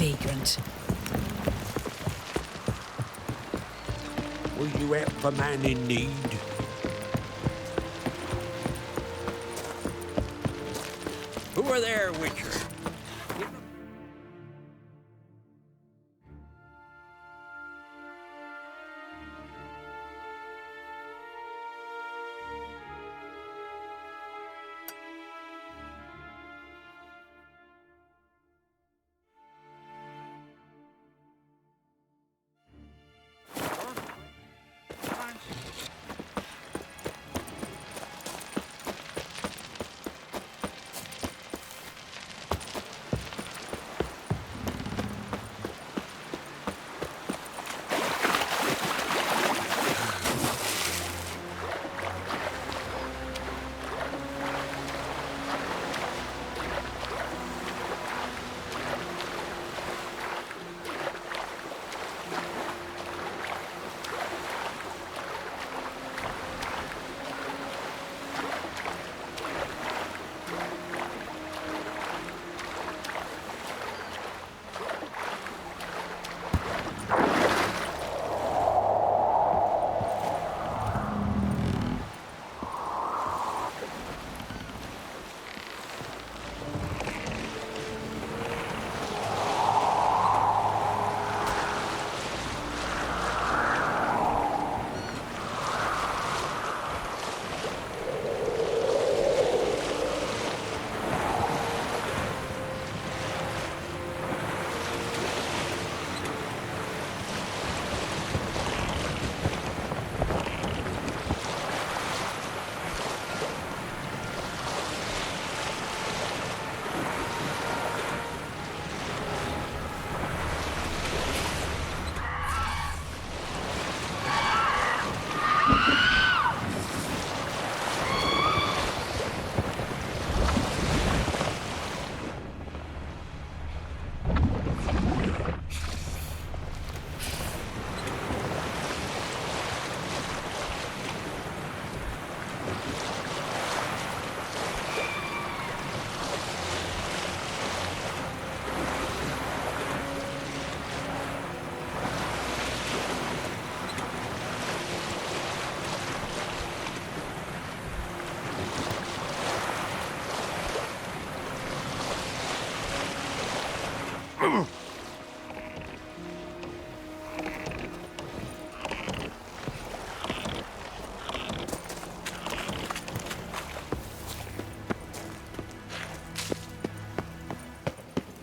vagrant. Will you help a man in need? Who are there, Witcher?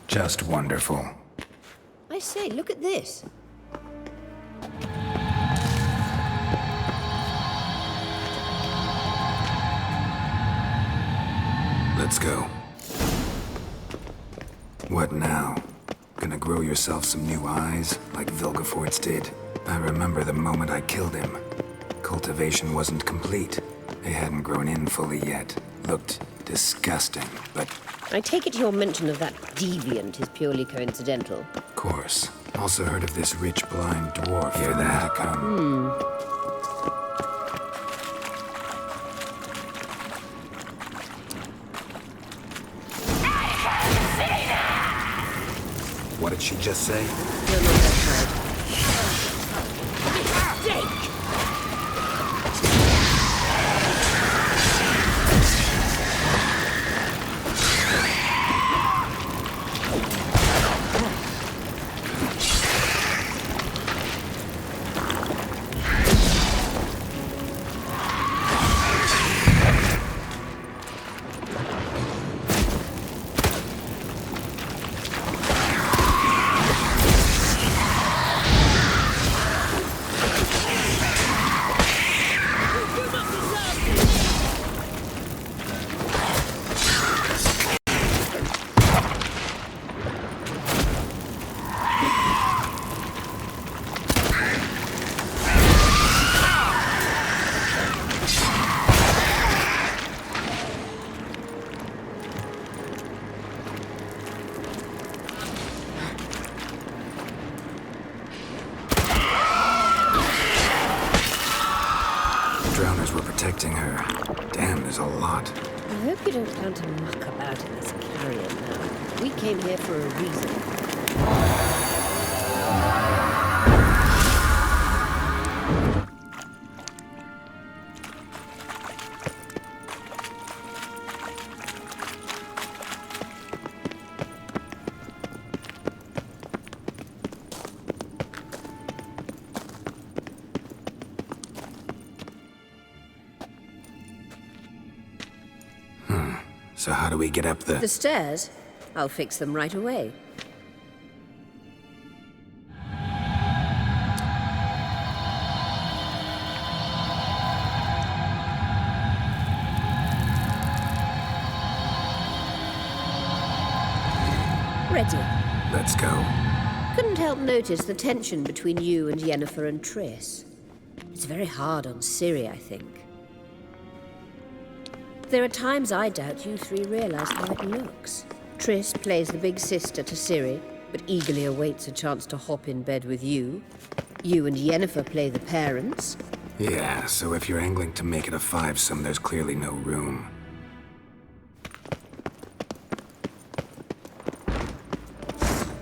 Just wonderful. I say, look at this. Let's go. What now? Gonna grow yourself some new eyes, like Vilgefortz did? I remember the moment I killed him. Cultivation wasn't complete. They hadn't grown in fully yet. Looked disgusting, but... I take it your mention of that deviant is purely coincidental. Of course. Also heard of this rich blind dwarf. Hear that? Come. What did she just say? You're not that hard. Protecting her. Damn, there's a lot. I hope you don't plan to muck about in this carrion now. We came here for a reason. So how do we get up The stairs? I'll fix them right away. Ready. Let's go. Couldn't help notice the tension between you and Yennefer and Triss. It's very hard on Ciri, I think. There are times I doubt you three realize how it looks. Triss plays the big sister to Ciri, but eagerly awaits a chance to hop in bed with you. You and Yennefer play the parents. Yeah, so if you're angling to make it a fivesome, there's clearly no room.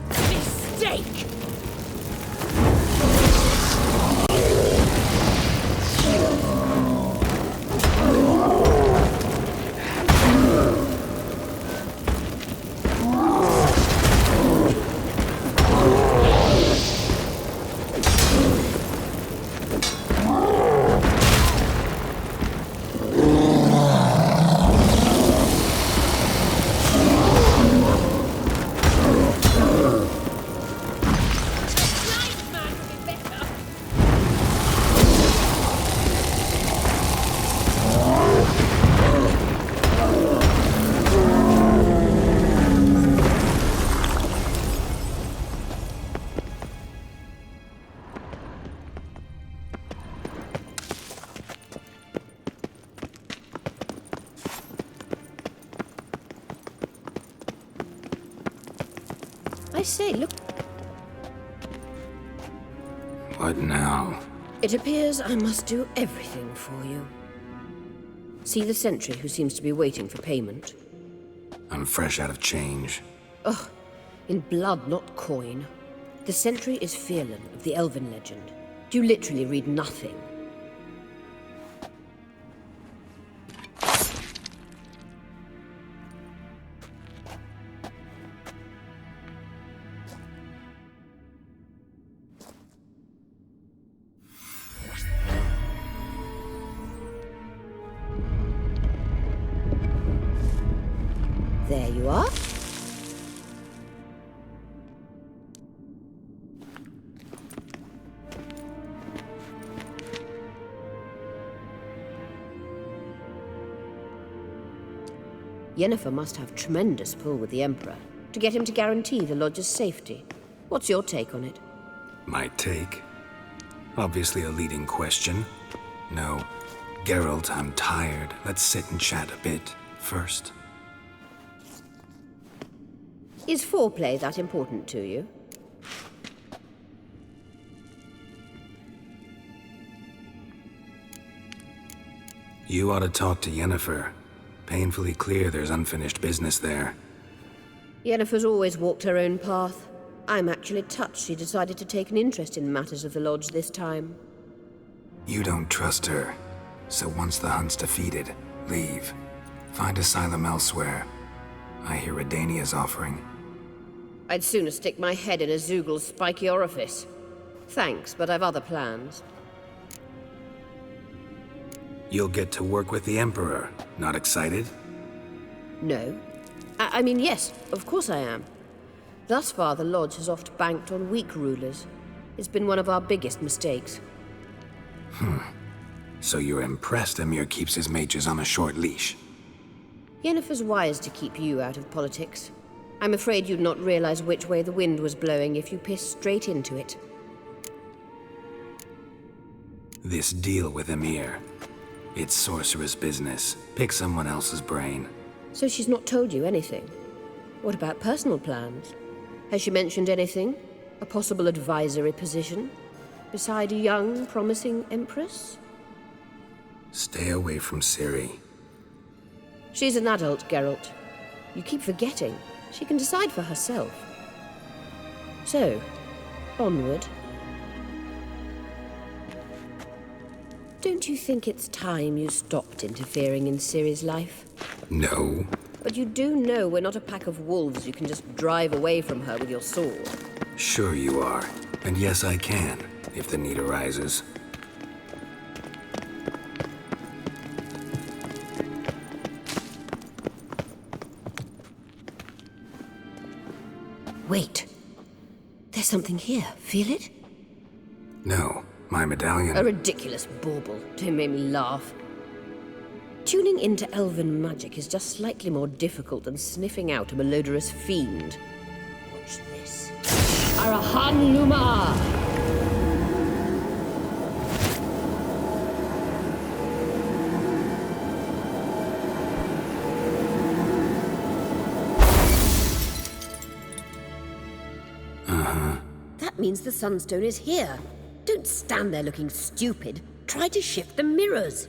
Mistake! I say, look. What now? It appears I must do everything for you. See the sentry who seems to be waiting for payment? I'm fresh out of change. Ugh, in blood, not coin. The sentry is Firlan of the Elven legend. Do you literally read nothing? There you are. Yennefer must have tremendous pull with the Emperor to get him to guarantee the lodge's safety. What's your take on it? My take? Obviously a leading question. No. Geralt, I'm tired. Let's sit and chat a bit first. Is foreplay that important to you? You ought to talk to Yennefer. Painfully clear there's unfinished business there. Yennefer's always walked her own path. I'm actually touched she decided to take an interest in matters of the Lodge this time. You don't trust her. So once the hunt's defeated, leave. Find asylum elsewhere. I hear Redania's offering. I'd sooner stick my head in a Zoogl's spiky orifice. Thanks, but I've other plans. You'll get to work with the Emperor. Not excited? No. I mean, yes, of course I am. Thus far, the Lodge has oft banked on weak rulers. It's been one of our biggest mistakes. So you're impressed Emir keeps his mages on a short leash? Yennefer's wise to keep you out of politics. I'm afraid you'd not realize which way the wind was blowing if you pissed straight into it. This deal with Emir. It's sorceress business. Pick someone else's brain. So she's not told you anything? What about personal plans? Has she mentioned anything? A possible advisory position? Beside a young, promising empress? Stay away from Ciri. She's an adult, Geralt. You keep forgetting. She can decide for herself. So, onward. Don't you think it's time you stopped interfering in Ciri's life? No. But you do know we're not a pack of wolves you can just drive away from her with your sword. Sure you are. And yes, I can, if the need arises. Wait. There's something here. Feel it? No, my medallion. A ridiculous bauble. Don't make me laugh. Tuning into elven magic is just slightly more difficult than sniffing out a malodorous fiend. Watch this. Arahan Luma! That means the Sunstone is here. Don't stand there looking stupid. Try to shift the mirrors.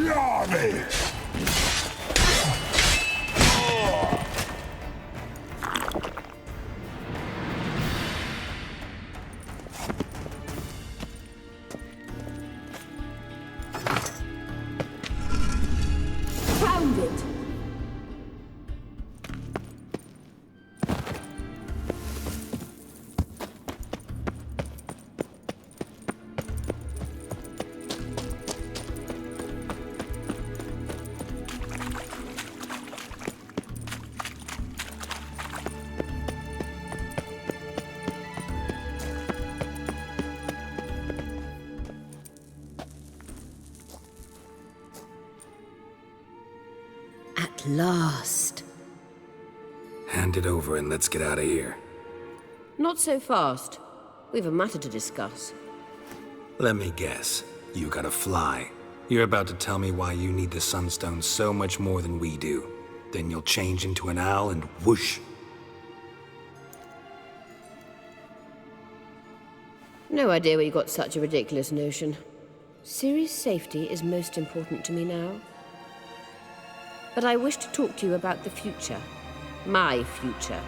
Army! Found it! At last. Hand it over and let's get out of here. Not so fast. We've a matter to discuss. Let me guess. You gotta fly. You're about to tell me why you need the Sunstone so much more than we do. Then you'll change into an owl and whoosh. No idea where you got such a ridiculous notion. Ciri's safety is most important to me now. But I wish to talk to you about the future. My future.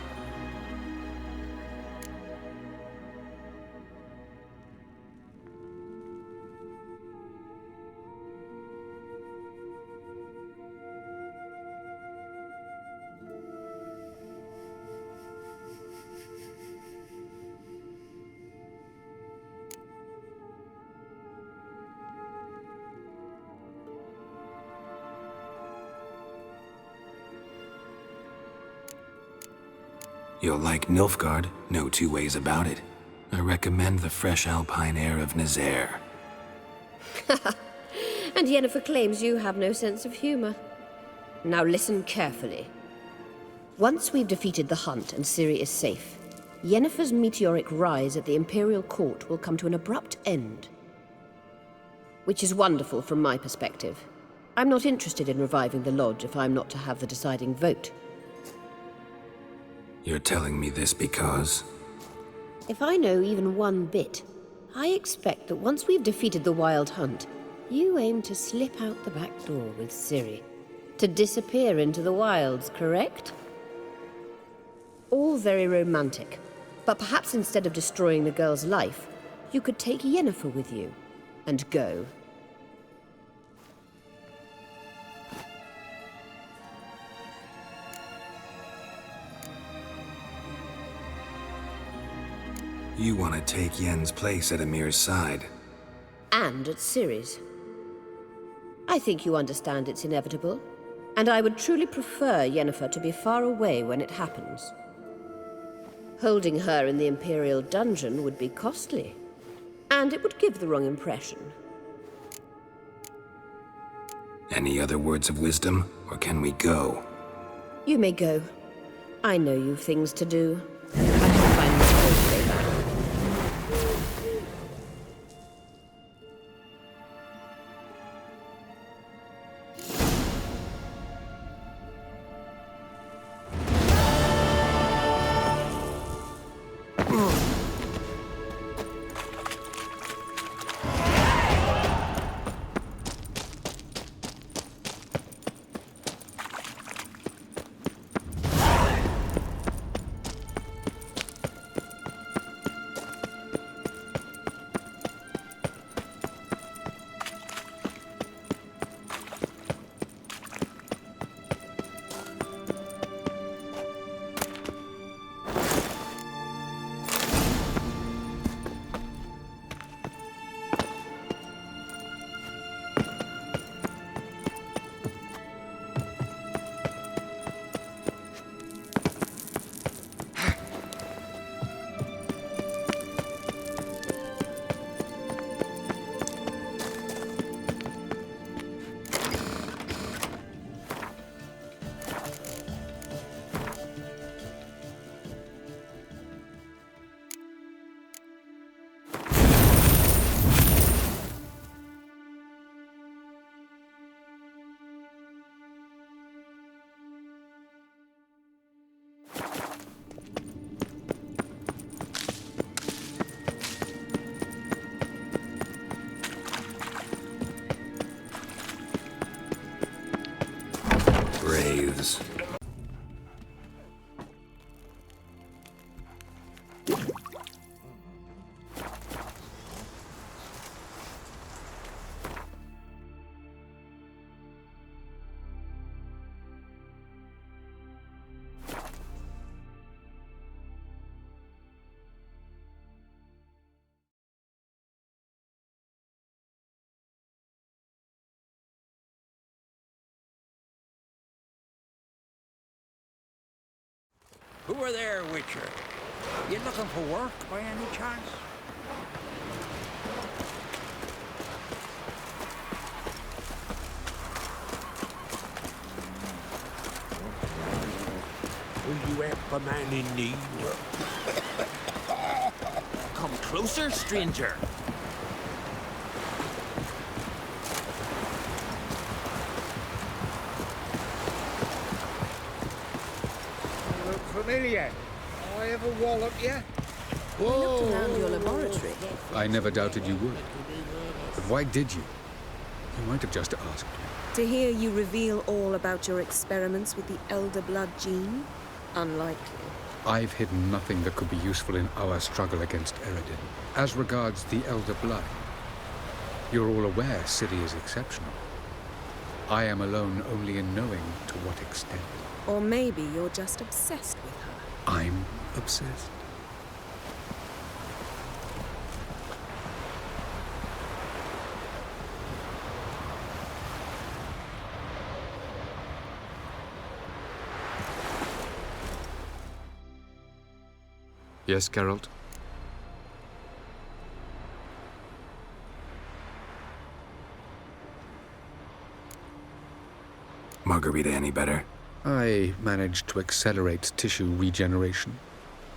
You'll like Nilfgaard, no two ways about it. I recommend the fresh alpine air of Nazaire. And Yennefer claims you have no sense of humor. Now listen carefully. Once we've defeated the hunt and Ciri is safe, Yennefer's meteoric rise at the Imperial Court will come to an abrupt end. Which is wonderful from my perspective. I'm not interested in reviving the Lodge if I'm not to have the deciding vote. You're telling me this because... If I know even one bit, I expect that once we've defeated the Wild Hunt, you aim to slip out the back door with Ciri. To disappear into the wilds, correct? All very romantic. But perhaps instead of destroying the girl's life, you could take Yennefer with you and go. You want to take Yen's place at Amir's side. And at Ciri's. I think you understand it's inevitable, and I would truly prefer Yennefer to be far away when it happens. Holding her in the Imperial dungeon would be costly, and it would give the wrong impression. Any other words of wisdom, or can we go? You may go. I know you've things to do. I can find my way back. Braves. Who are there, Witcher? You looking for work by any chance? Will you help a man in need? Come closer, stranger. Familiar. I ever wallop you? I looked around your laboratory. I never doubted you would. But why did you? You might have just asked me. To hear you reveal all about your experiments with the elder blood gene? Unlikely. I've hidden nothing that could be useful in our struggle against Eredin. As regards the elder blood, you're all aware Ciri is exceptional. I am alone only in knowing to what extent. Or maybe you're just obsessed with her. I'm obsessed. Yes, Geralt? Margarita any better? I managed to accelerate tissue regeneration.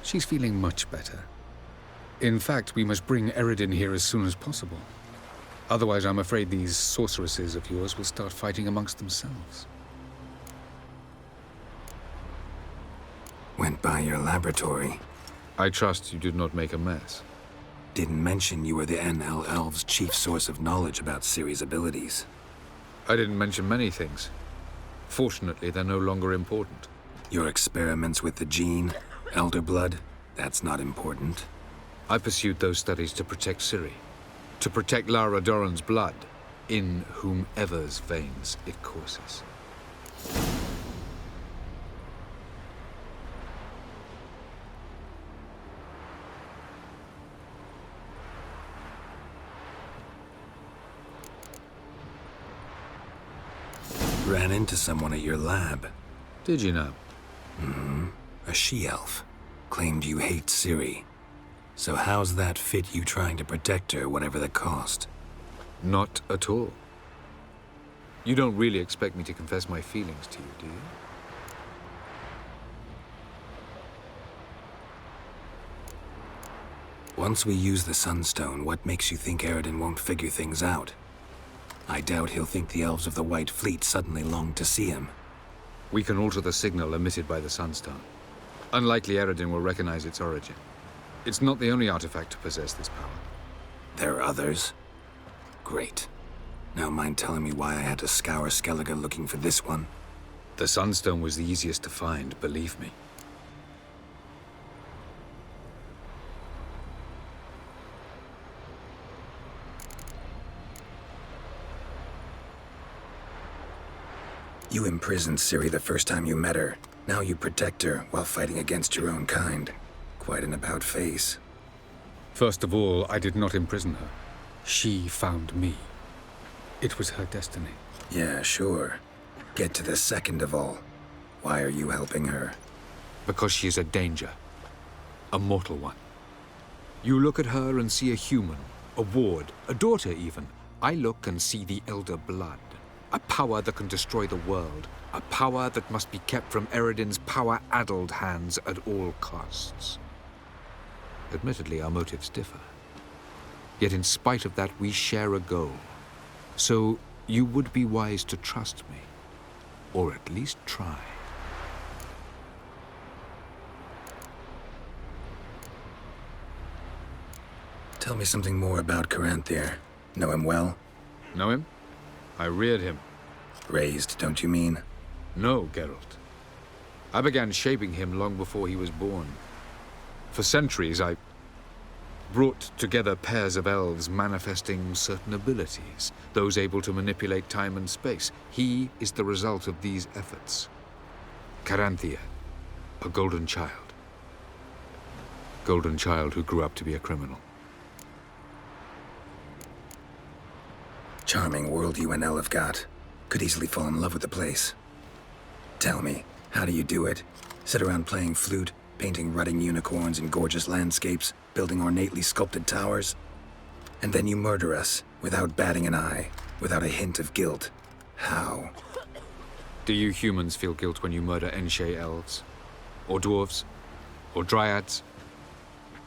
She's feeling much better. In fact, we must bring Eredin here as soon as possible. Otherwise, I'm afraid these sorceresses of yours will start fighting amongst themselves. Went by your laboratory. I trust you did not make a mess. Didn't mention you were the NL Elves' chief source of knowledge about Ciri's abilities. I didn't mention many things. Fortunately, they're no longer important. Your experiments with the gene, elder blood, that's not important. I pursued those studies to protect Ciri. To protect Lara Doran's blood, in whomever's veins it courses. Ran into someone at your lab. Did you know? A she-elf. Claimed you hate Ciri. So how's that fit you trying to protect her, whatever the cost? Not at all. You don't really expect me to confess my feelings to you, do you? Once we use the Sunstone, what makes you think Eredin won't figure things out? I doubt he'll think the Elves of the White Fleet suddenly long to see him. We can alter the signal emitted by the Sunstone. Unlikely Eredin will recognize its origin. It's not the only artifact to possess this power. There are others? Great. Now mind telling me why I had to scour Skellige looking for this one? The Sunstone was the easiest to find, believe me. You imprisoned Ciri the first time you met her. Now you protect her while fighting against your own kind. Quite an about-face. First of all, I did not imprison her. She found me. It was her destiny. Yeah, sure. Get to the second of all. Why are you helping her? Because she is a danger. A mortal one. You look at her and see a human, a ward, a daughter even. I look and see the elder blood. A power that can destroy the world. A power that must be kept from Eredin's power-addled hands at all costs. Admittedly, our motives differ. Yet in spite of that, we share a goal. So you would be wise to trust me. Or at least try. Tell me something more about Calenthe. Know him well? Know him? I reared him. Raised, don't you mean? No, Geralt. I began shaping him long before he was born. For centuries, I brought together pairs of elves manifesting certain abilities, those able to manipulate time and space. He is the result of these efforts. Calenthe, a golden child. Golden child who grew up to be a criminal. Charming world you and Elle have got. Could easily fall in love with the place. Tell me, how do you do it? Sit around playing flute, painting rutting unicorns in gorgeous landscapes, building ornately sculpted towers? And then you murder us, without batting an eye, without a hint of guilt. How? Do you humans feel guilt when you murder Enshe elves? Or dwarves? Or dryads?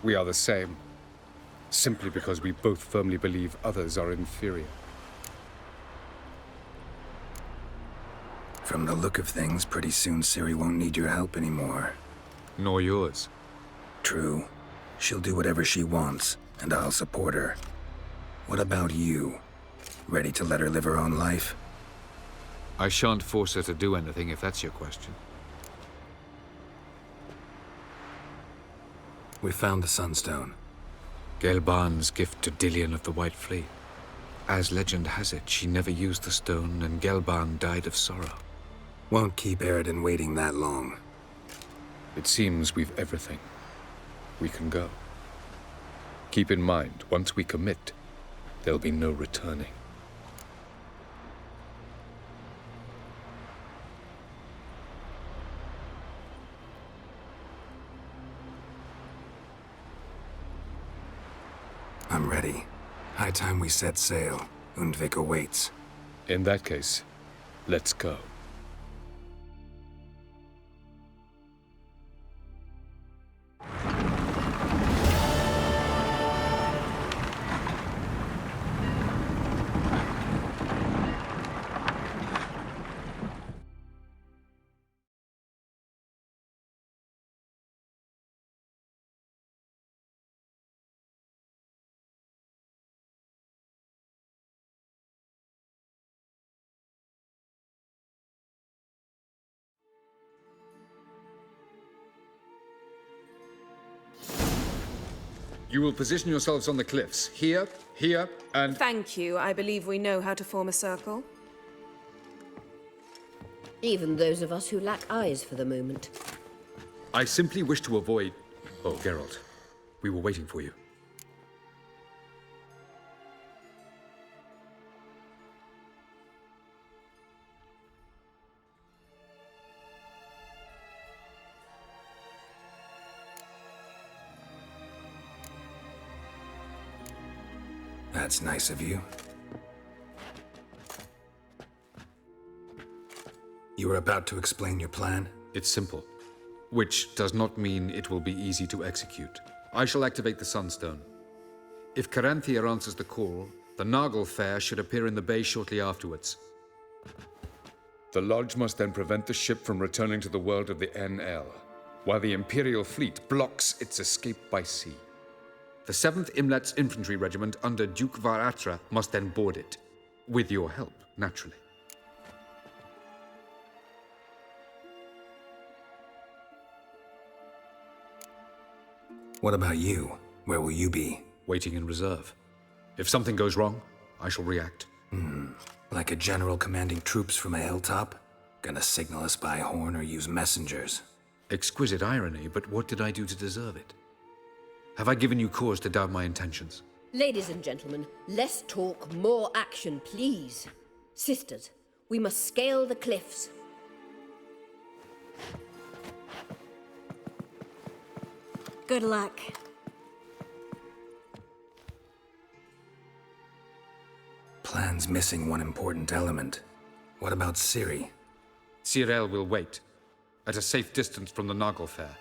We are the same. Simply because we both firmly believe others are inferior. From the look of things, pretty soon Ciri won't need your help anymore. Nor yours. True. She'll do whatever she wants, and I'll support her. What about you? Ready to let her live her own life? I shan't force her to do anything if that's your question. We found the Sunstone. Gelban's gift to Dillion of the White Fleet. As legend has it, she never used the stone, and Gelban died of sorrow. Won't keep Eridan waiting that long. It seems we've everything. We can go. Keep in mind, once we commit, there'll be no returning. I'm ready. High time we set sail. Undvik awaits. In that case, let's go. You will position yourselves on the cliffs. Here, here, and... Thank you. I believe we know how to form a circle. Even those of us who lack eyes for the moment. I simply wish to avoid... Oh, Geralt. We were waiting for you. That's nice of you. You were about to explain your plan? It's simple. Which does not mean it will be easy to execute. I shall activate the Sunstone. If Calenthe answers the call, the Nagel Fair should appear in the bay shortly afterwards. The Lodge must then prevent the ship from returning to the world of the NL, while the Imperial fleet blocks its escape by sea. The 7th Imlet's Infantry Regiment under Duke Varatra must then board it. With your help, naturally. What about you? Where will you be? Waiting in reserve. If something goes wrong, I shall react. Like a general commanding troops from a hilltop? Gonna signal us by horn or use messengers? Exquisite irony, but what did I do to deserve it? Have I given you cause to doubt my intentions? Ladies and gentlemen, less talk, more action, please. Sisters, we must scale the cliffs. Good luck. Plan's missing one important element. What about Ciri? Cyril will wait, at a safe distance from the Nagel Fair.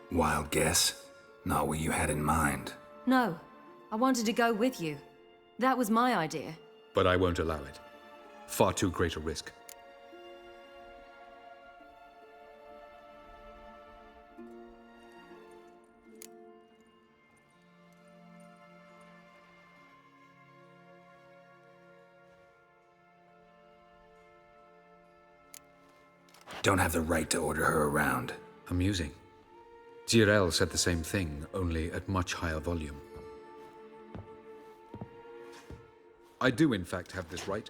Wild guess? Not what you had in mind. No, I wanted to go with you. That was my idea. But I won't allow it. Far too great a risk. Don't have the right to order her around. Amusing. Cyril said the same thing, only at much higher volume. I do, in fact, have this right.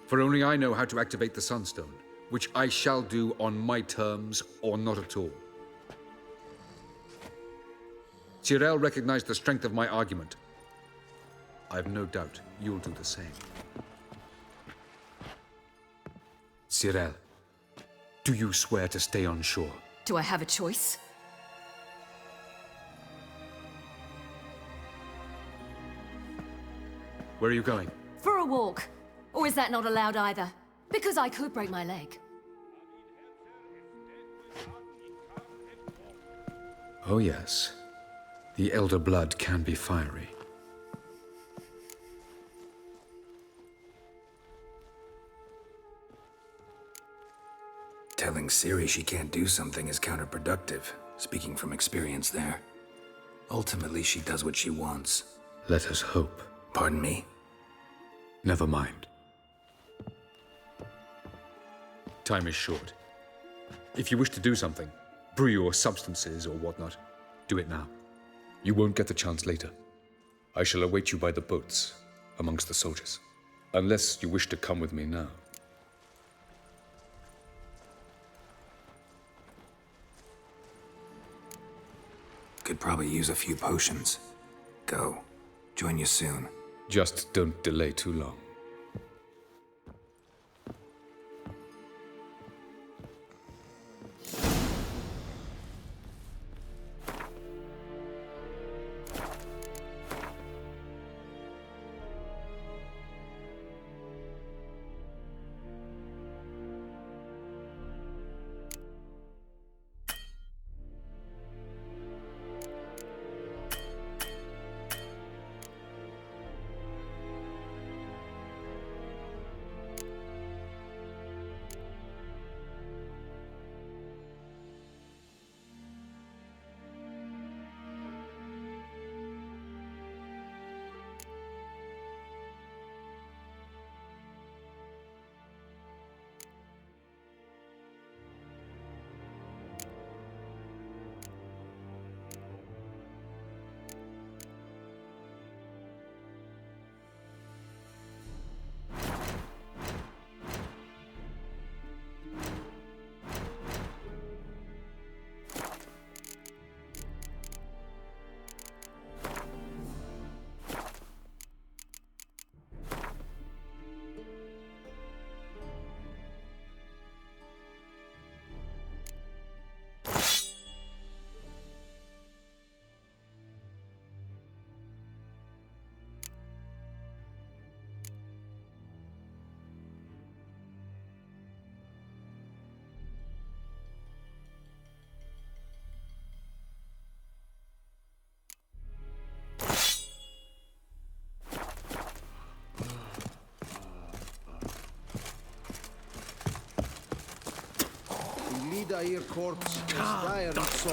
For only I know how to activate the Sunstone, which I shall do on my terms or not at all. Cyril recognized the strength of my argument. I've no doubt you'll do the same. Cyril, do you swear to stay on shore? Do I have a choice? Where are you going? For a walk. Or is that not allowed either? Because I could break my leg. Oh yes. The elder blood can be fiery. Telling Ciri she can't do something is counterproductive, speaking from experience there. Ultimately, she does what she wants. Let us hope. Pardon me? Never mind. Time is short. If you wish to do something, brew your substances or whatnot, do it now. You won't get the chance later. I shall await you by the boats, amongst the soldiers. Unless you wish to come with me now. Could probably use a few potions. Go. Join you soon. Just don't delay too long.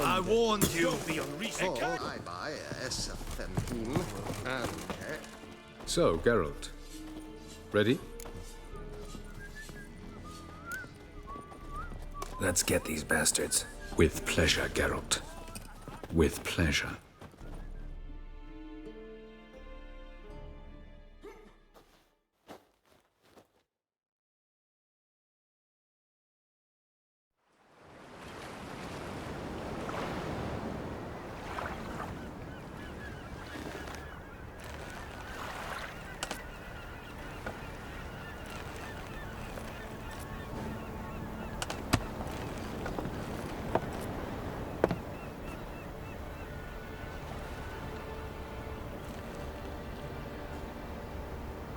I warned you. Don't be unreasonable. So, Geralt. Ready? Let's get these bastards. With pleasure, Geralt. With pleasure.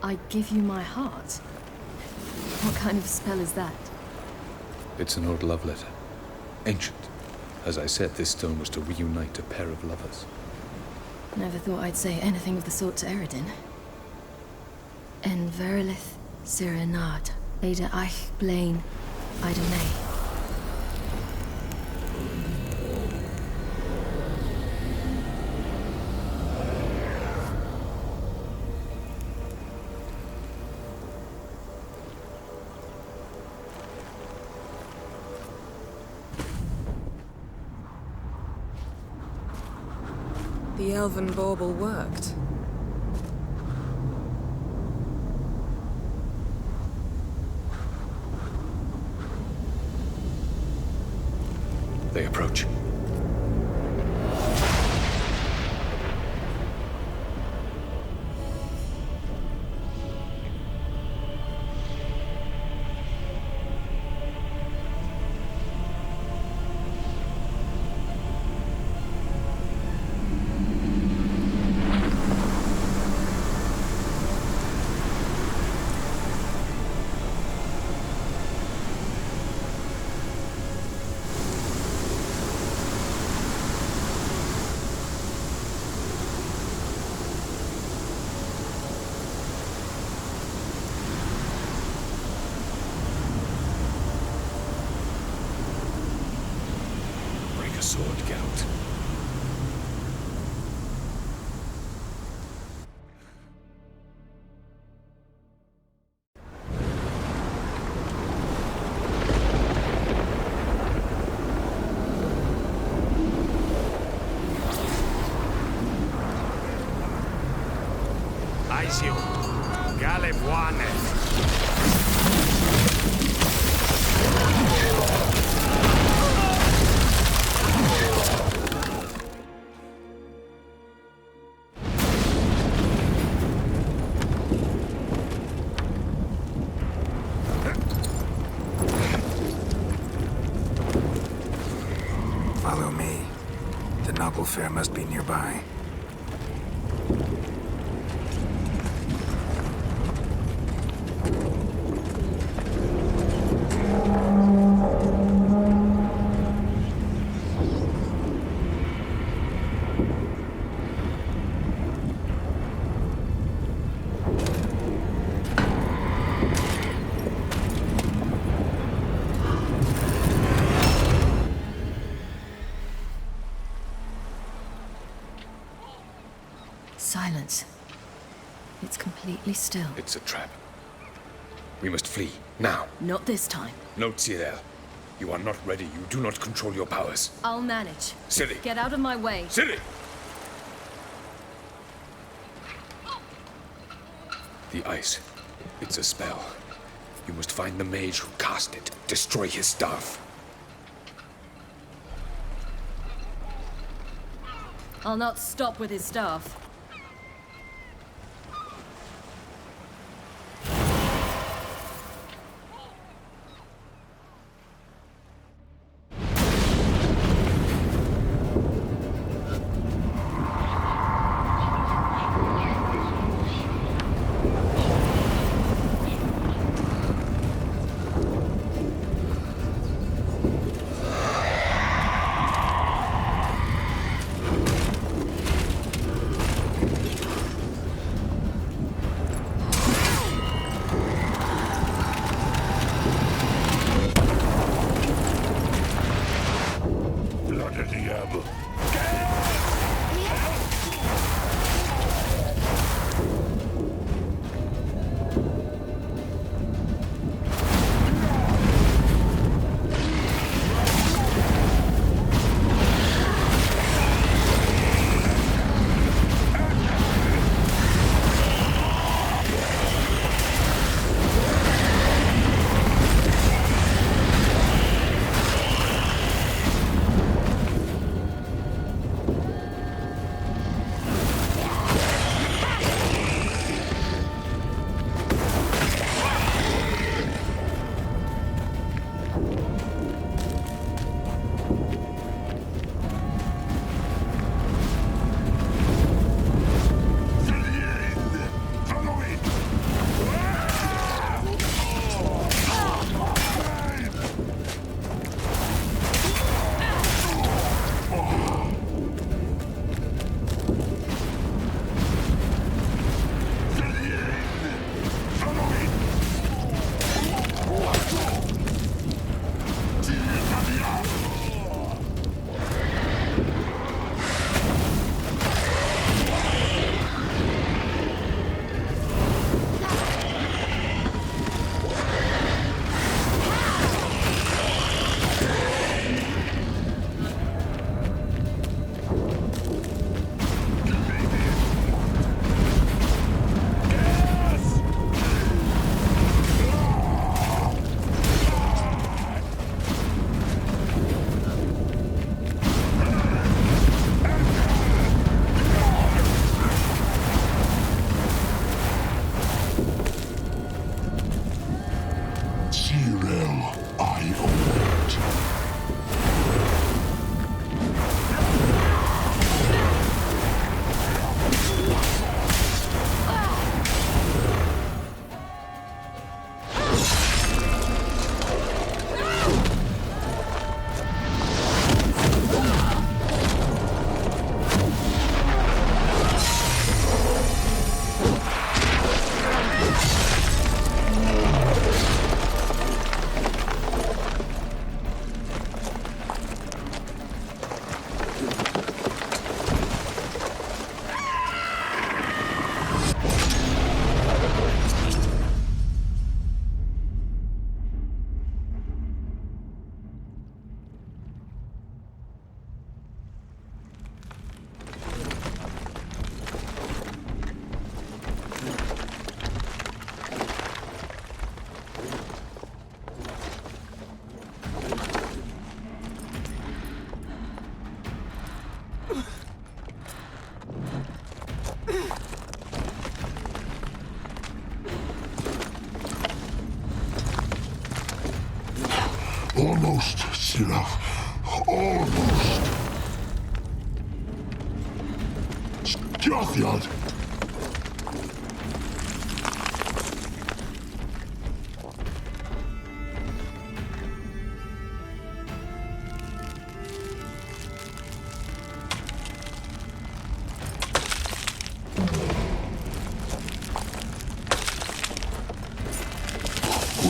I give you my heart? What kind of spell is that? It's an old love letter. Ancient. As I said, this stone was to reunite a pair of lovers. Never thought I'd say anything of the sort to Eredin. En verilith Sirenad, Ada Eich Blaine, Ida May. The elven bauble worked. They approach. the sword, Geralt. Aisio, Galebuane. Follow me. The noble fair must be nearby. Silence. It's completely still. It's a trap. We must flee, now. Not this time. No, Ciri. You are not ready. You do not control your powers. I'll manage. Ciri! Get out of my way. Ciri! The ice. It's a spell. You must find the mage who cast it. Destroy his staff. I'll not stop with his staff. enough. Almost. Jothiad!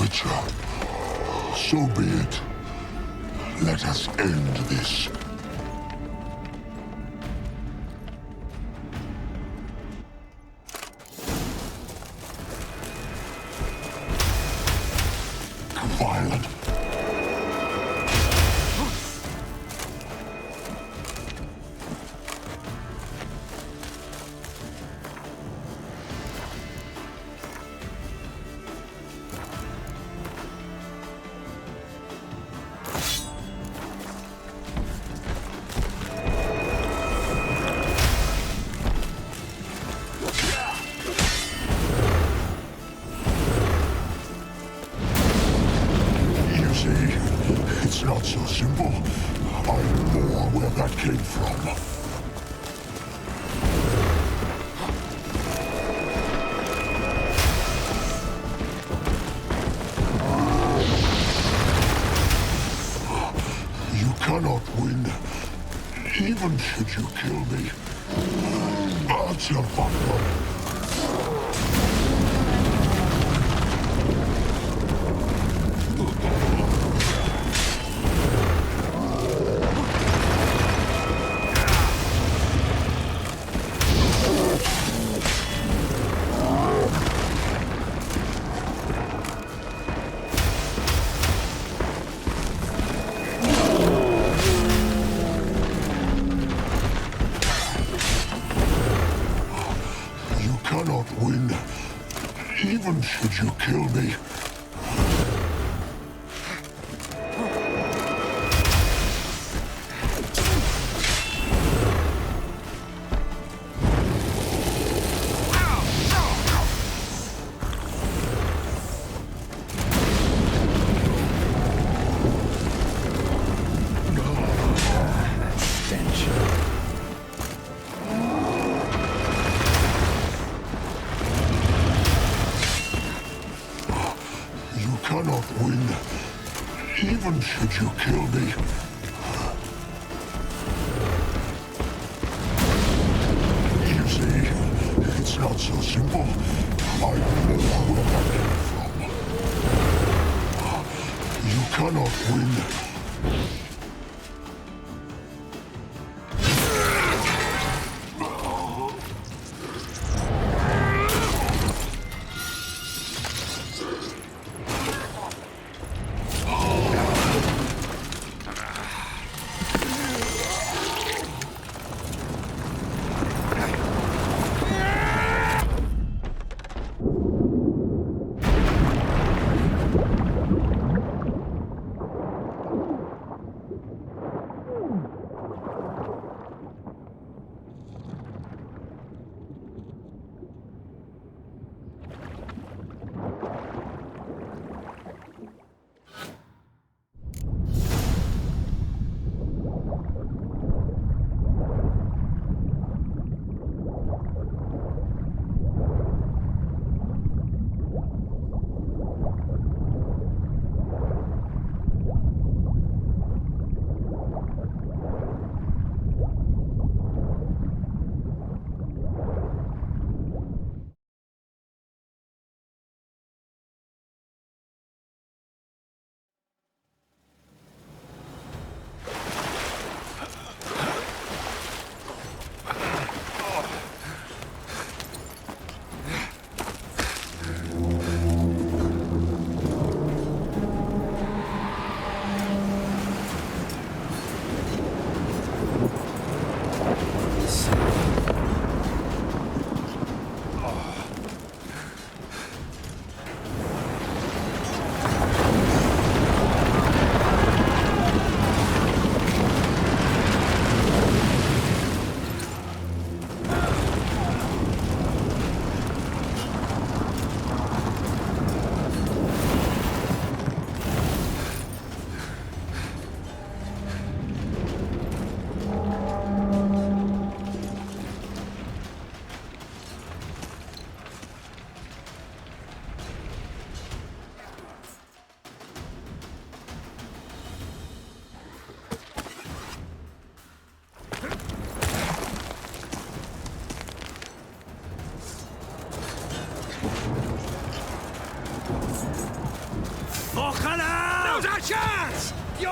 Witcher, so be it. Let us end this. Violent. It's not so simple. I know where that came from. You cannot win, even should you kill me. That's your butler. Cannot win, even should you kill me. Cannot win, even should you kill me. You see, it's not so simple. I know where that came from. You cannot win.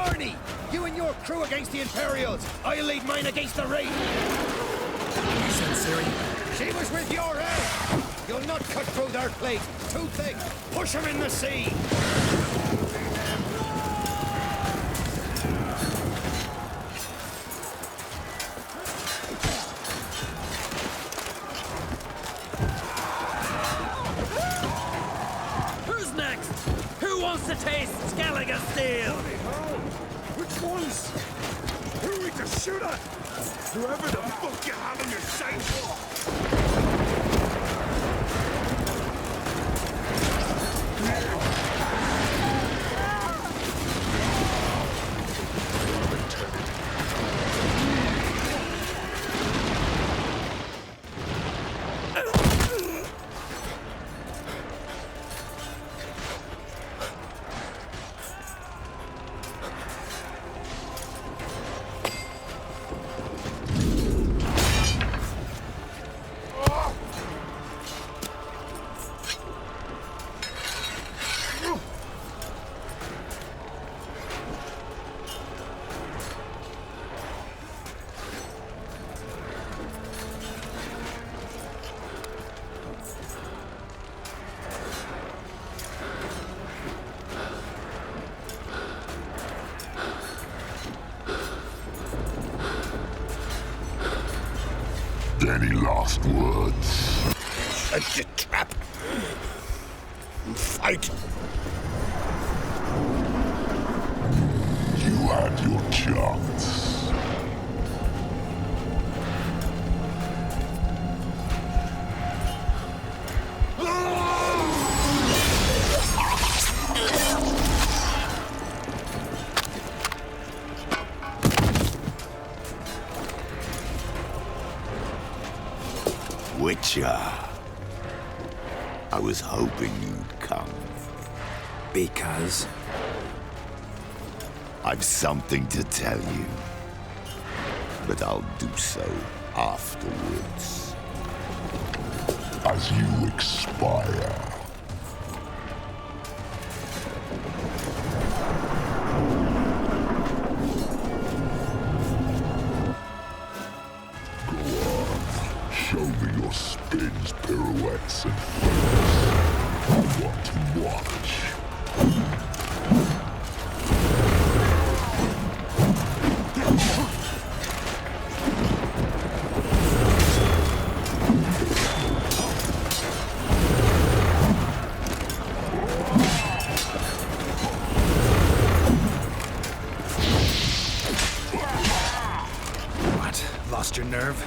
Arnie! You and your crew against the Imperials. I'll lead mine against the Wraith. You said Ciri? She was with your help. You'll not cut through their plate. Too thick. Push them in the sea. Who's next? Who wants to taste Skelliger steel? Which ones? Who are we to shoot at? Whoever the fuck you have on your side. Any last words? Set the trap. Fight. You had your chance. Witcher. I was hoping you'd come. Because? I've something to tell you. But I'll do so afterwards. As you expire. Show me your spins, pirouettes, and flips. I want to watch. What? Lost your nerve?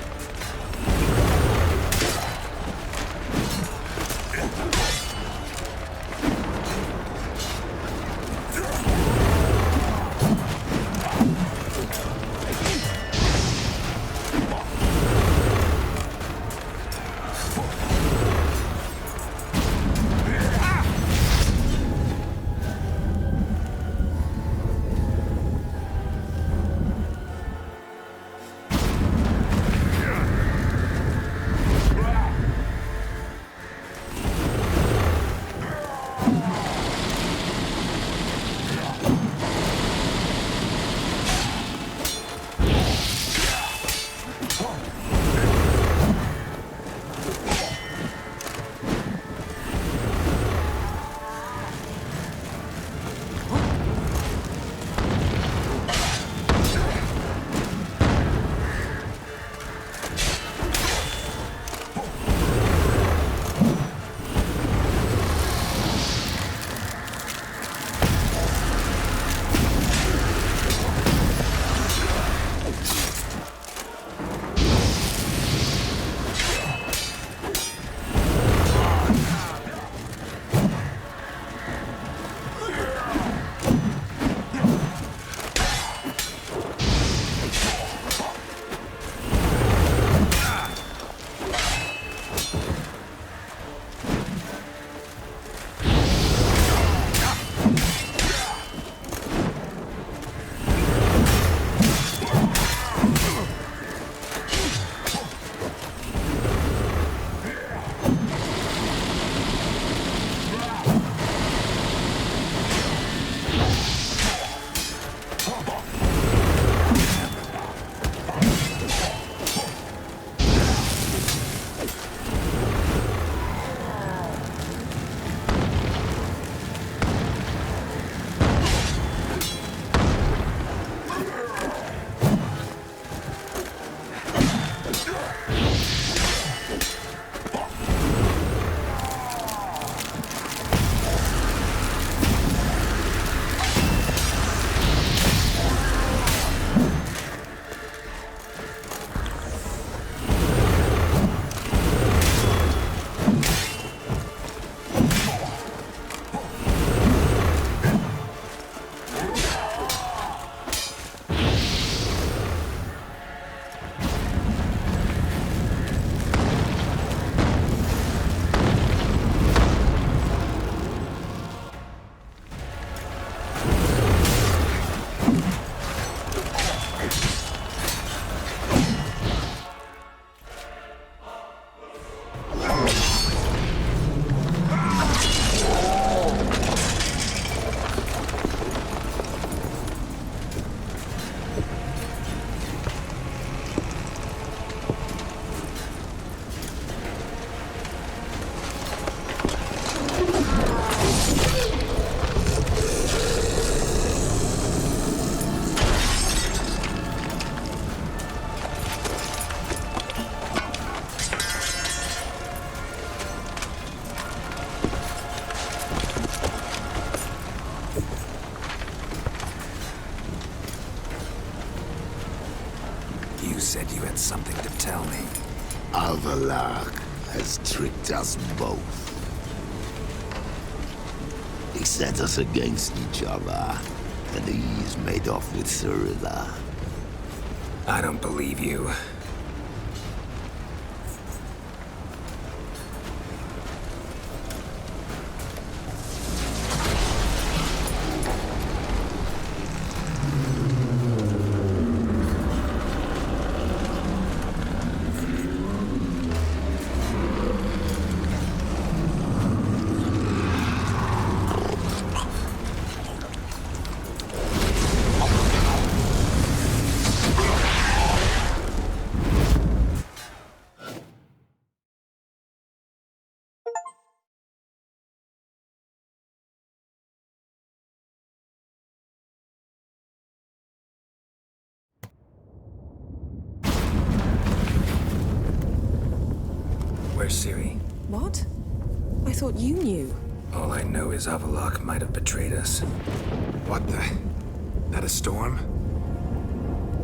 You said you had something to tell me. Avallac'h has tricked us both. He set us against each other, and he's made off with Cirilla. I don't believe you. Where's Ciri? What? I thought you knew. All I know is Avallac'h might have betrayed us. What the? That a storm?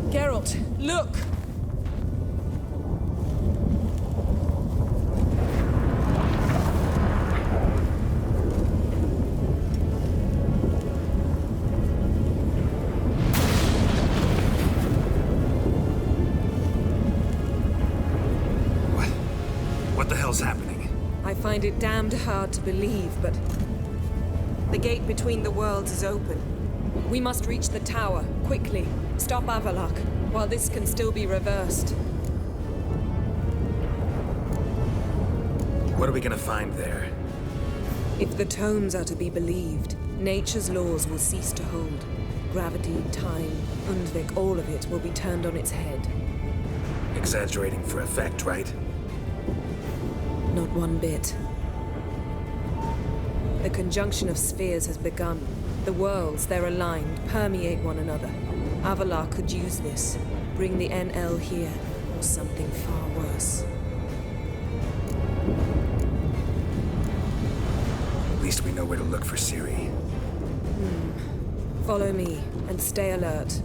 Geralt, look! What the hell's happening? I find it damned hard to believe, but the gate between the worlds is open. We must reach the tower, quickly. Stop Avallac'h, while this can still be reversed. What are we gonna find there? If the tomes are to be believed, nature's laws will cease to hold. Gravity, time, Undvik, all of it will be turned on its head. Exaggerating for effect, right? Not one bit. The conjunction of spheres has begun. The worlds, they're aligned, permeate one another. Avallac'h could use this, bring the NL here, or something far worse. At least we know where to look for Ciri. Follow me, and stay alert.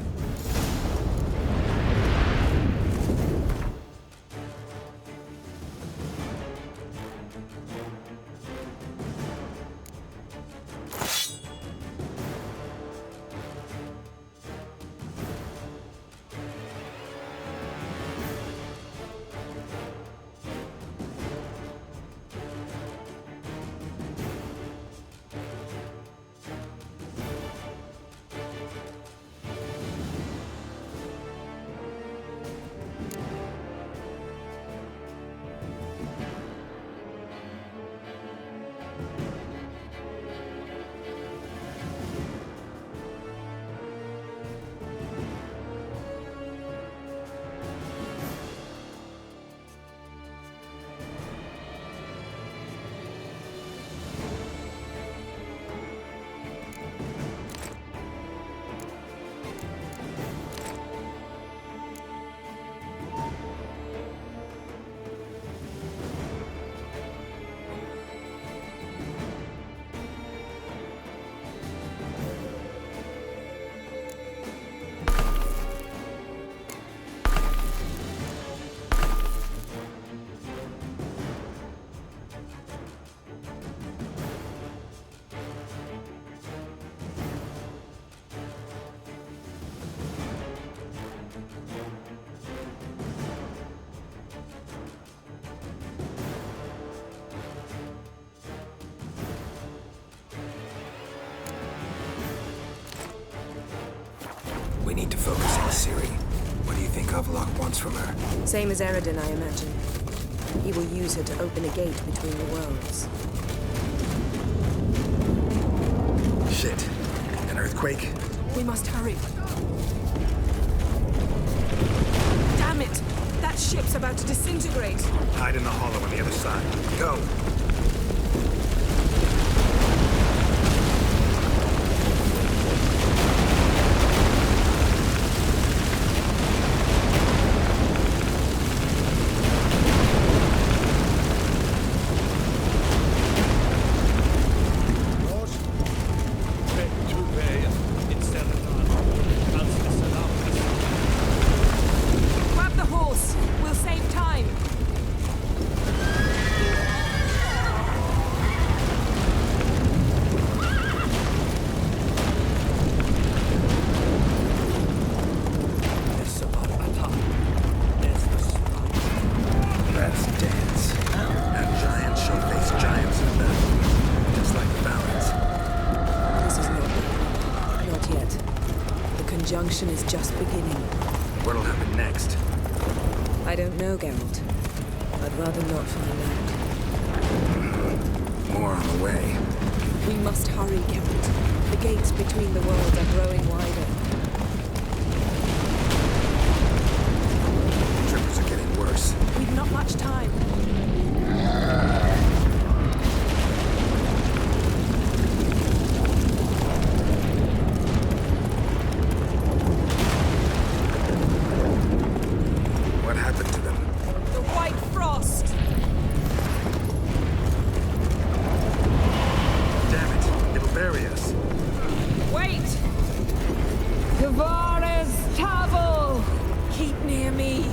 We need to focus on Ciri. What do you think Avallac'h wants from her? Same as Eredin, I imagine. He will use her to open a gate between the worlds. Shit. An earthquake? We must hurry. Damn it! That ship's about to disintegrate! Hide in the hollow on the other side. Go! Grab coming next? I don't know, Geralt. I'd rather not find out. More on the way. We must hurry, Geralt. The gates between the worlds are growing wider. Trippers are getting worse. We've not much time. What happened to them? The White Frost! Damn it, it'll bury us. Wait! Gavares Tavel! Keep near me.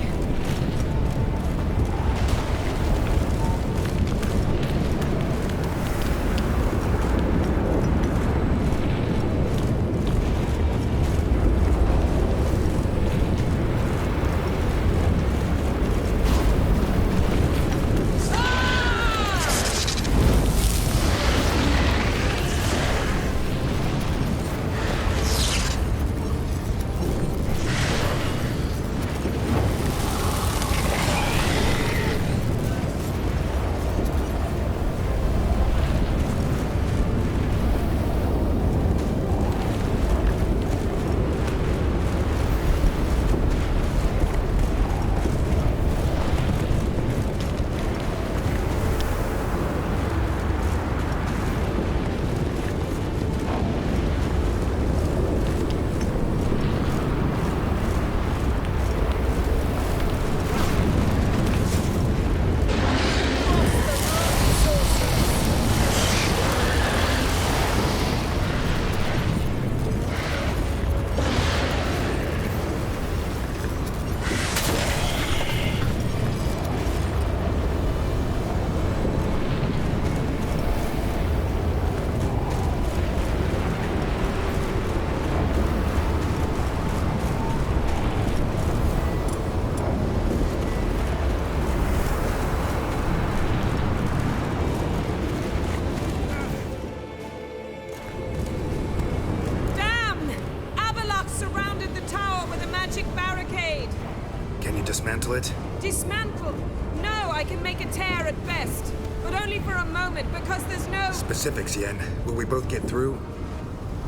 Dismantle it? Dismantle? No, I can make a tear at best. But only for a moment, because there's no... Specifics, Yen. Will we both get through?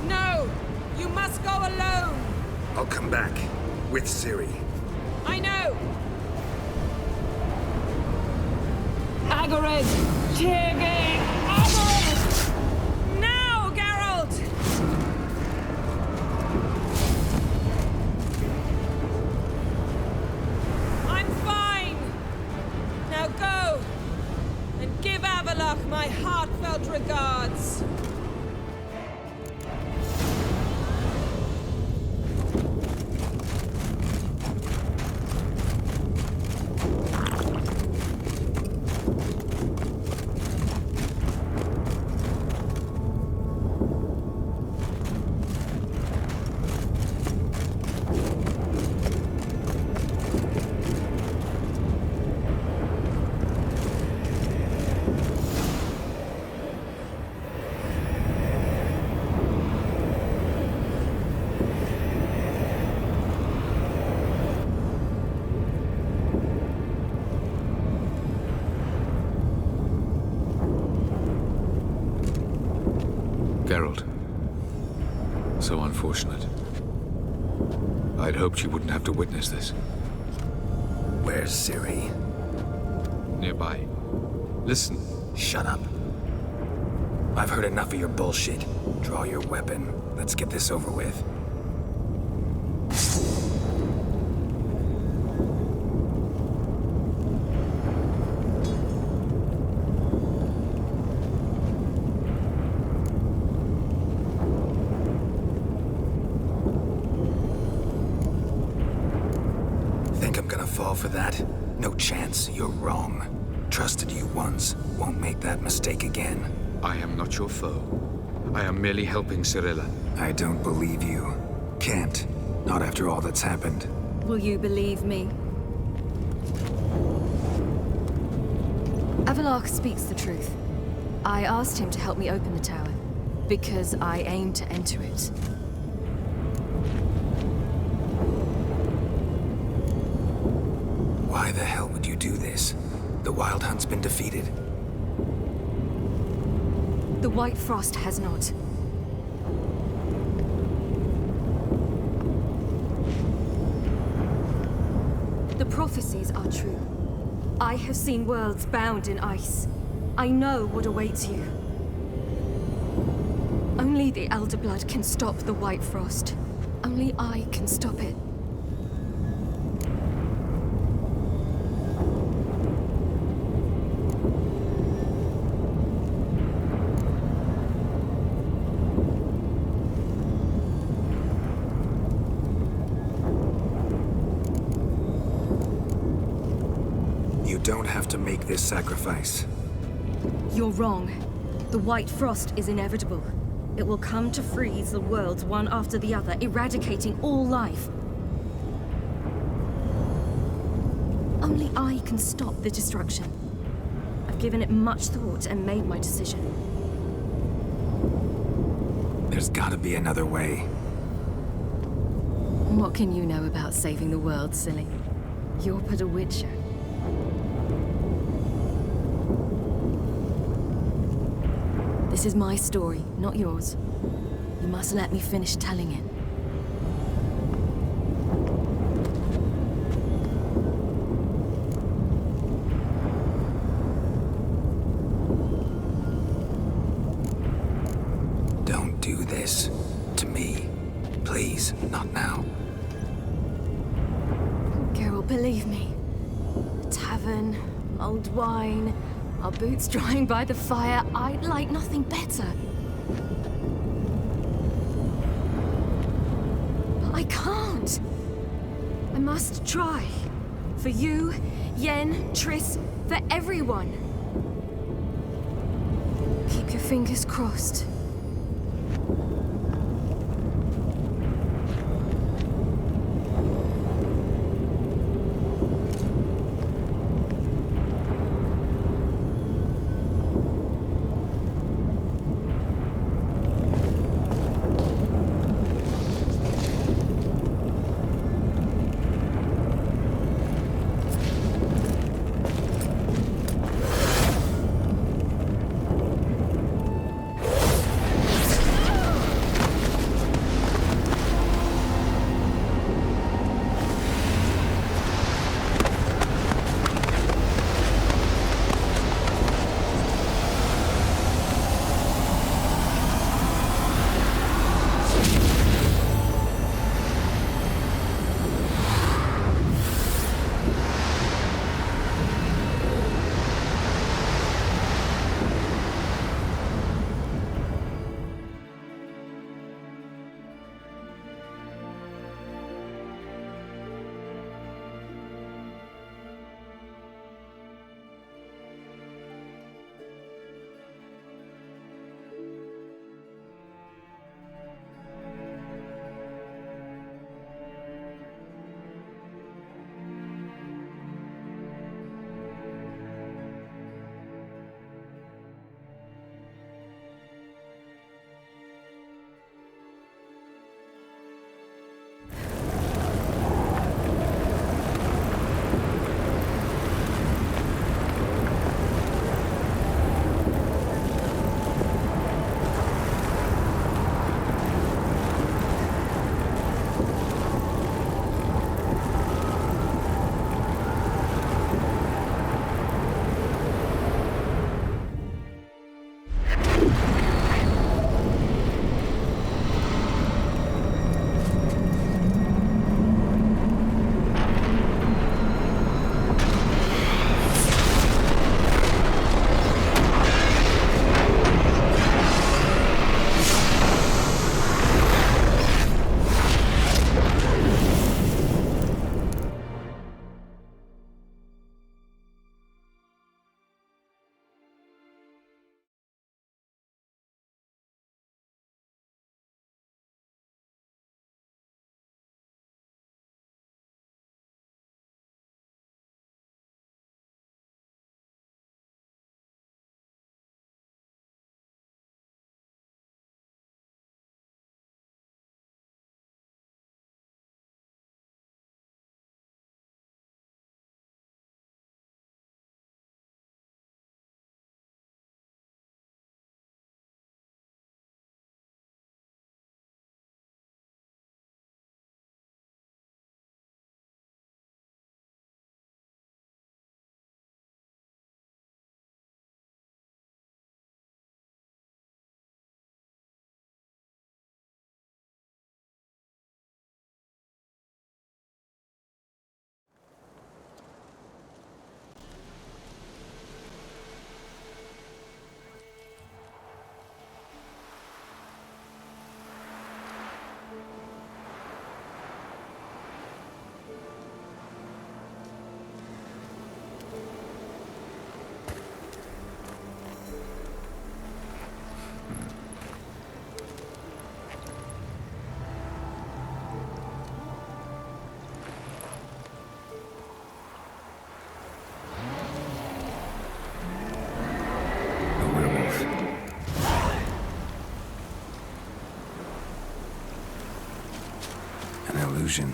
No! You must go alone! I'll come back. With Ciri. I know! Agares! Tige! Agares! Now, Geralt! Go and give Avallac'h my heartfelt regards. Geralt. So unfortunate. I'd hoped you wouldn't have to witness this. Where's Ciri? Nearby. Listen. Shut up. I've heard enough of your bullshit. Draw your weapon. Let's get this over with. Fall for that? No chance. You're wrong. Trusted you once. Won't make that mistake again. I am not your foe. I am merely helping Cirilla. I don't believe you. Can't. Not after all that's happened. Will you believe me? Avallac'h speaks the truth. I asked him to help me open the tower, because I aim to enter it. Why the hell would you do this? The Wild Hunt's been defeated. The White Frost has not. The prophecies are true. I have seen worlds bound in ice. I know what awaits you. Only the Elder Blood can stop the White Frost. Only I can stop it. You don't have to make this sacrifice. You're wrong. The White Frost is inevitable. It will come to freeze the worlds one after the other, eradicating all life. Only I can stop the destruction. I've given it much thought and made my decision. There's gotta be another way. What can you know about saving the world, silly? You're but a witcher. This is my story, not yours. You must let me finish telling it. Don't do this to me. Please, not now. Geralt, believe me. A tavern, old wine, our boots drying by the fire. I'd like nothing better. But I can't. I must try. For you, Yen, Triss, for everyone. Keep your fingers crossed. illusion.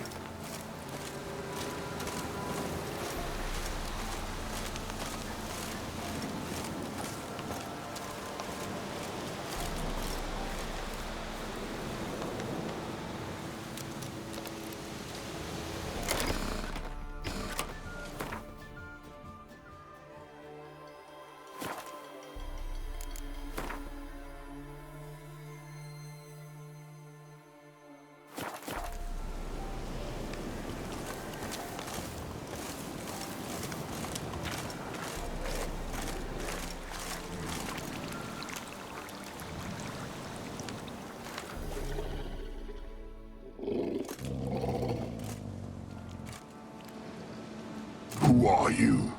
Who are you?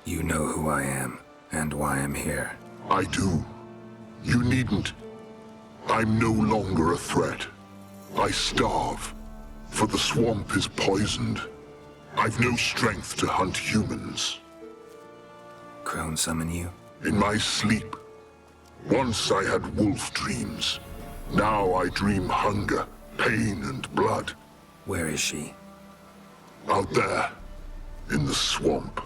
You know who I am, and why I'm here. I do. You needn't. I'm no longer a threat. I starve, for the swamp is poisoned. I've no strength to hunt humans. Crone summon you? In my sleep. Once I had wolf dreams. Now I dream hunger, pain, and blood. Where is she? Out there, in the swamp.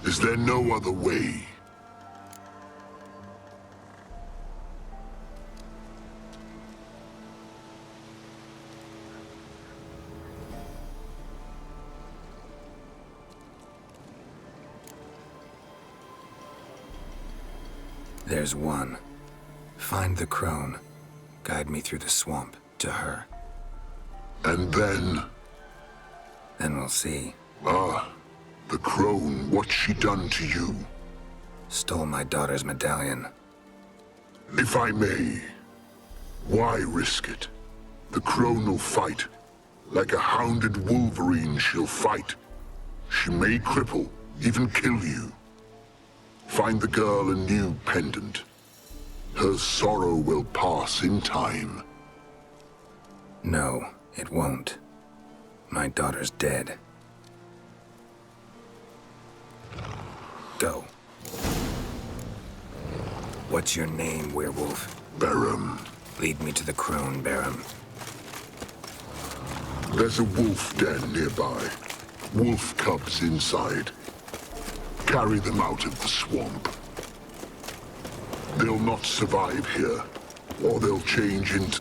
Is there no other way? There's one. Find the crone. Guide me through the swamp to her. And then? Then we'll see. Ah, the crone, what's she done to you? Stole my daughter's medallion. If I may, why risk it? The crone will fight. Like a hounded wolverine, she'll fight. She may cripple, even kill you. Find the girl a new pendant. Her sorrow will pass in time. No, it won't. My daughter's dead. Go. What's your name, werewolf? Barum. Lead me to the crone, Barum. There's a wolf den nearby. Wolf cubs inside. Carry them out of the swamp. They'll not survive here, or they'll change into...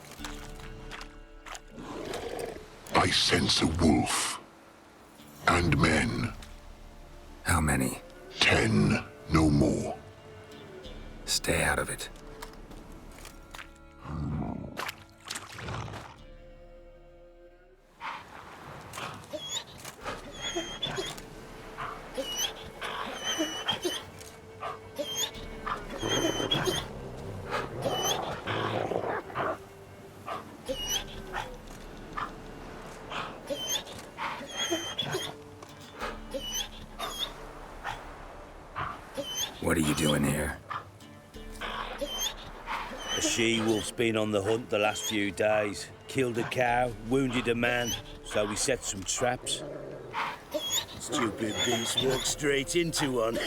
I sense a wolf. And men. How many? 10, no more. Stay out of it. What are you doing here? A she-wolf's been on the hunt the last few days. Killed a cow, wounded a man, so we set some traps. Stupid beast walked straight into one.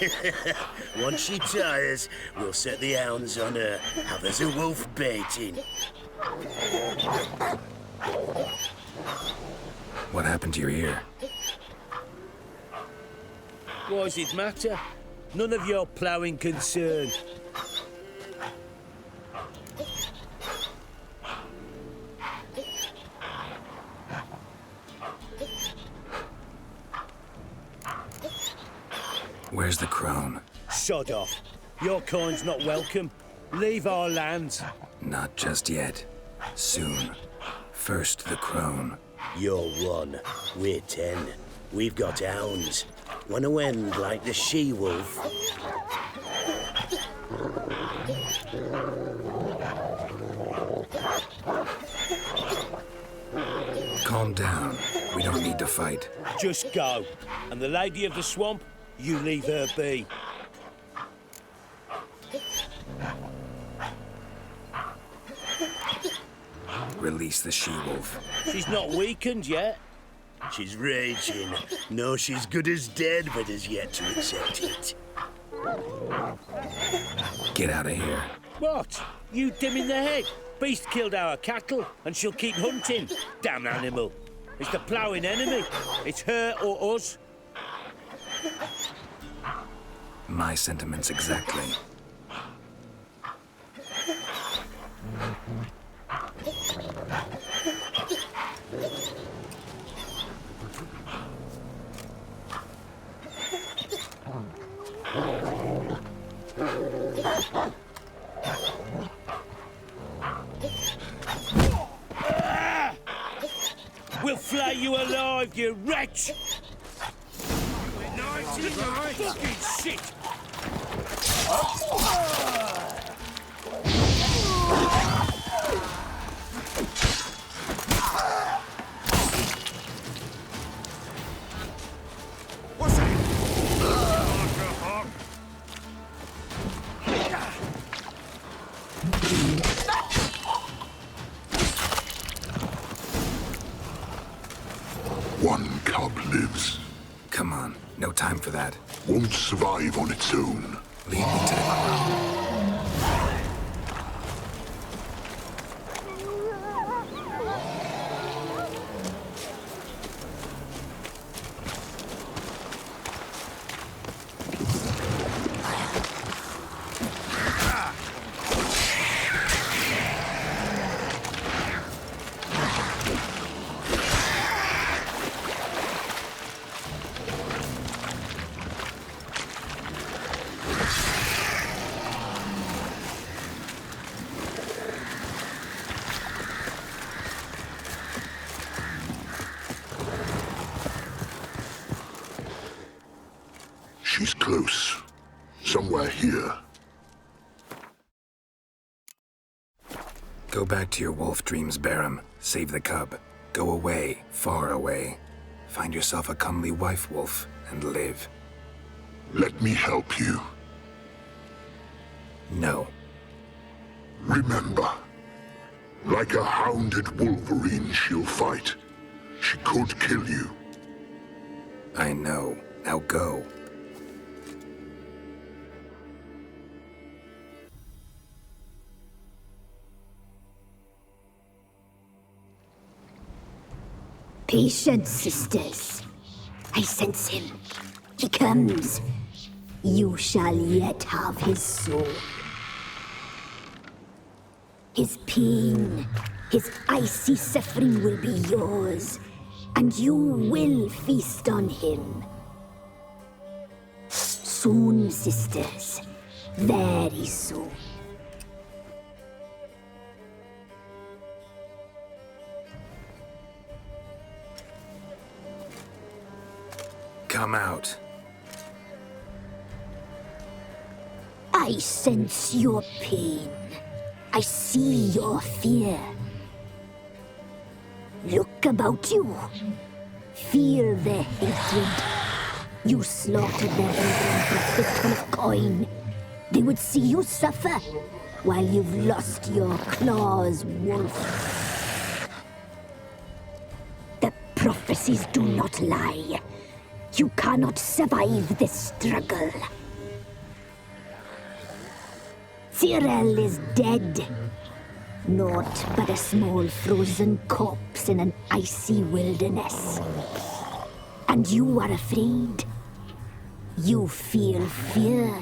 Once she tires, we'll set the hounds on her. Have us a wolf baiting. What happened to your ear? Why does it matter? None of your ploughing concern. Where's the crone? Sod off. Your kind's not welcome. Leave our lands. Not just yet. Soon. First the crone. You're 1. We're 10. We've got hounds. Wanna end like the she-wolf? Calm down. We don't need to fight. Just go. And the lady of the swamp, you leave her be. Release the she-wolf. She's not weakened yet. She's raging. No, she's good as dead, but has yet to accept it. Get out of here. What? You dim in the head? Beast killed our cattle, and she'll keep hunting. Damn animal. It's the ploughing enemy. It's her or us. My sentiments exactly. We'll flay you alive, you wretch! Fucking shit! What's that? One cub lives. Come on, no time for that. Won't survive on its own. Lead me to the ground. She's close. Somewhere here. Go back to your wolf dreams, Barum. Save the cub. Go away, far away. Find yourself a comely wife wolf and live. Let me help you. No. Remember, like a hounded wolverine she'll fight. She could kill you. I know. Now go. Patience, sisters. I sense him. He comes. You shall yet have his soul. His pain, his icy suffering will be yours, and you will feast on him. Soon, sisters. Very soon. Come out. I sense your pain. I see your fear. Look about you. Feel the hatred. You slaughtered their brethren for a fistful of coin. They would see you suffer while you've lost your claws, wolf. The prophecies do not lie. You cannot survive this struggle. Cyril is dead. Naught but a small frozen corpse in an icy wilderness. And you are afraid. You feel fear.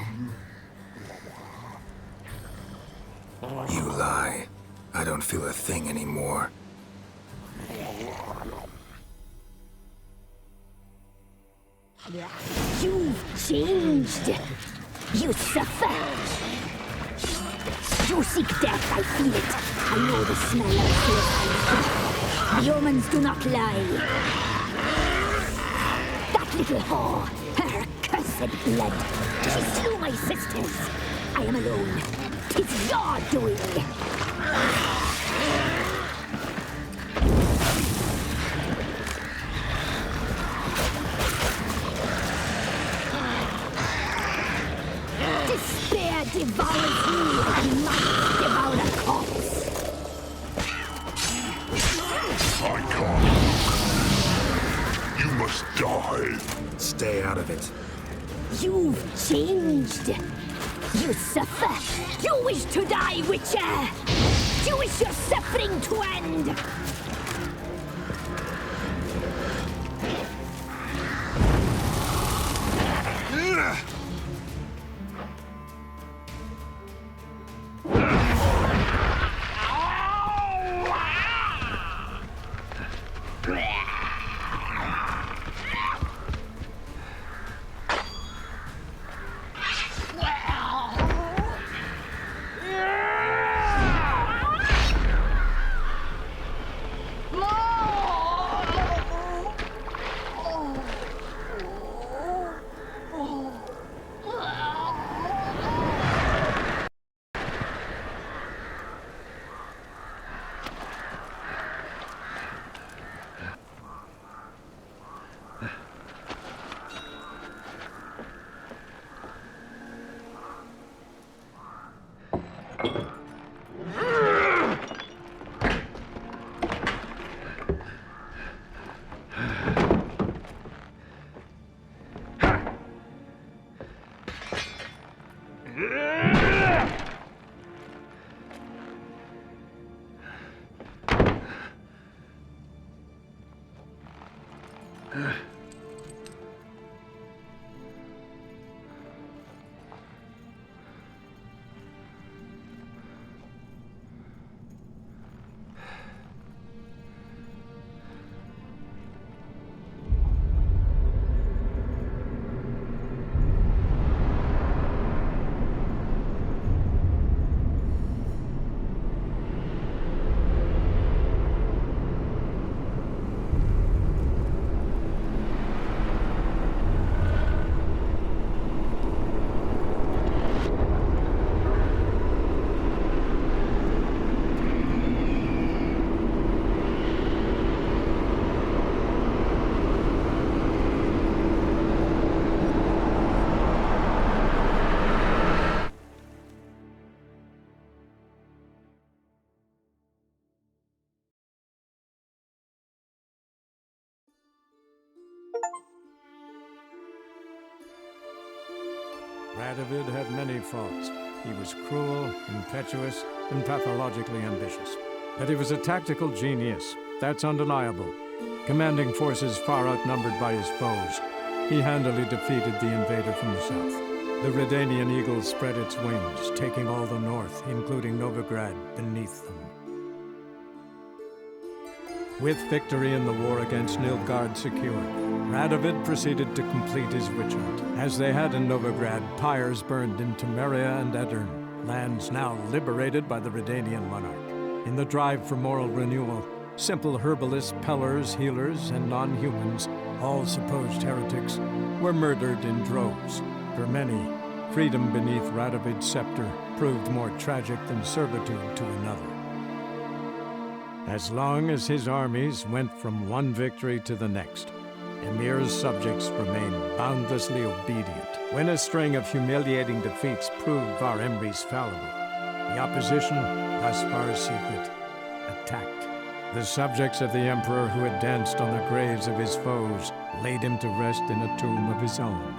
You lie. I don't feel a thing anymore. You've changed. You suffer. You seek death, I feel it. I know the smell of fear. The omens do not lie. That little whore, her cursed blood. She slew my sisters. I am alone. 'Tis your doing. Despair devours you and might devour a corpse. I can't. You must die. Stay out of it. You've changed. You suffer! You wish to die, Witcher! You wish your suffering to end! Radovid had many faults. He was cruel, impetuous, and pathologically ambitious. But he was a tactical genius. That's undeniable. Commanding forces far outnumbered by his foes, he handily defeated the invader from the south. The Redanian eagle spread its wings, taking all the north, including Novigrad, beneath them. With victory in the war against Nilfgaard secured, Radovid proceeded to complete his witch hunt. As they had in Novigrad, pyres burned in Temeria and Aedirn, lands now liberated by the Redanian monarch. In the drive for moral renewal, simple herbalists, pellers, healers, and non-humans, all supposed heretics, were murdered in droves. For many, freedom beneath Radovid's scepter proved more tragic than servitude to another. As long as his armies went from one victory to the next, Emir's subjects remained boundlessly obedient. When a string of humiliating defeats proved Var Emreis fallible, the opposition, thus far secret, attacked. The subjects of the Emperor who had danced on the graves of his foes laid him to rest in a tomb of his own.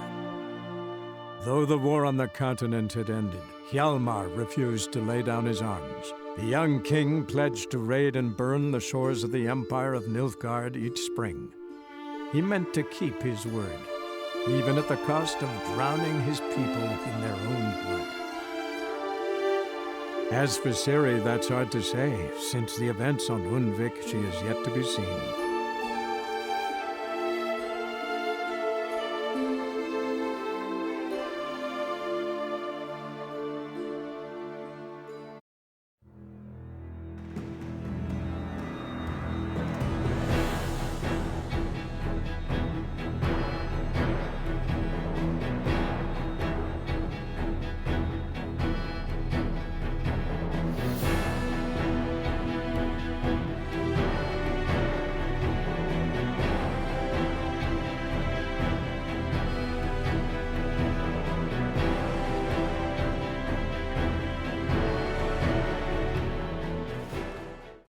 Though the war on the continent had ended, Hjalmar refused to lay down his arms. The young king pledged to raid and burn the shores of the Empire of Nilfgaard each spring. He meant to keep his word, even at the cost of drowning his people in their own blood. As for Ciri, that's hard to say. Since the events on Undvik, she is yet to be seen.